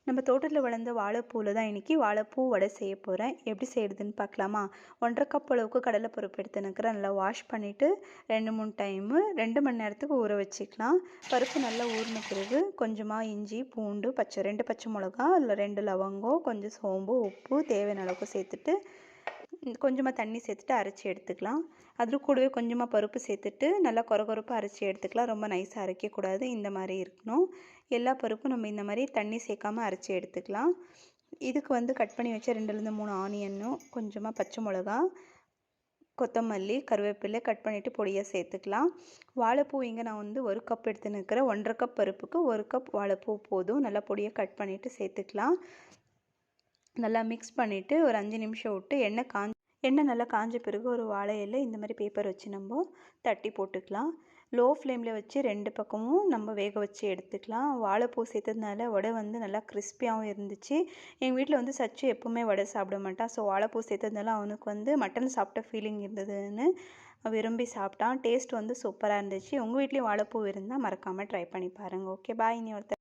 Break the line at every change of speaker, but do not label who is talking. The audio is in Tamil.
நம்ம தோட்டத்தில் வளர்ந்த வாழைப்பூவில் தான் இன்றைக்கி வாழைப்பூ வடை செய்ய போகிறேன். எப்படி செய்கிறதுன்னு பார்க்கலாமா? 1.5 கப் அளவுக்கு கடலைப்பருப்பு எடுத்துனுக்கிறேன். நல்லா வாஷ் பண்ணிவிட்டு 2-3 டைமு 2 மணி நேரத்துக்கு ஊற வச்சுக்கலாம். பருப்பு நல்லா ஊறின பிறகு கொஞ்சமாக இஞ்சி, பூண்டு, 2 பச்சை மிளகா, அதில் 2 லவங்கம், கொஞ்சம் சோம்பு, உப்பு தேவையான அளவுக்கு சேர்த்துட்டு கொஞ்சமாக தண்ணி சேர்த்துட்டு அரைச்சி எடுத்துக்கலாம். அது கூடவே கொஞ்சமாக பருப்பு சேர்த்துட்டு நல்லா கொரகொரப்பாக அரைச்சி எடுத்துக்கலாம். ரொம்ப நைஸாக அரைக்கக்கூடாது, இந்த மாதிரி இருக்கணும். எல்லா பருப்பும் நம்ம இந்த மாதிரி தண்ணி சேர்க்காமல் அரைச்சி எடுத்துக்கலாம். இதுக்கு கட் பண்ணி வச்ச 2-3 ஆனியனும், கொஞ்சமாக பச்சை மிளகா, கொத்தமல்லி, கருவேப்பிலை கட் பண்ணிவிட்டு பொடியாக சேர்த்துக்கலாம். வாழைப்பூ இங்கே நான் 1 கப் எடுத்துன்னு இருக்கிறேன். 1.5 கப் பருப்புக்கு 1 கப் வாழைப்பூ போதும். நல்லா பொடியாக கட் பண்ணிவிட்டு சேர்த்துக்கலாம். நல்லா மிக்ஸ் பண்ணிவிட்டு ஒரு 5 நிமிஷம் விட்டு எண்ணெய் நல்லா காஞ்ச பிறகு ஒரு வாழை இலை இந்த மாதிரி பேப்பர் வச்சு நம்ம தட்டி போட்டுக்கலாம். லோ ஃப்ளேமில் வச்சு 2 பக்கமும் நம்ம வேக வச்சு எடுத்துக்கலாம். வாழைப்பூ சேர்த்ததுனால வடை நல்லா கிறிஸ்பியாகவும் இருந்துச்சு. எங்கள் வீட்டில் சச்சு எப்போவுமே வடை சாப்பிட மாட்டான். ஸோ வாழைப்பூ சேர்த்ததுனால அவனுக்கு மட்டன் சாப்பிட்ட ஃபீலிங் இருந்ததுன்னு விரும்பி சாப்பிட்டான். டேஸ்ட் சூப்பராக இருந்துச்சு. உங்கள் வீட்லேயும் வாழைப்பூ இருந்தால் மறக்காமல் ட்ரை பண்ணி பாருங்கள். ஓகே, பாய். இனி ஒருத்தர்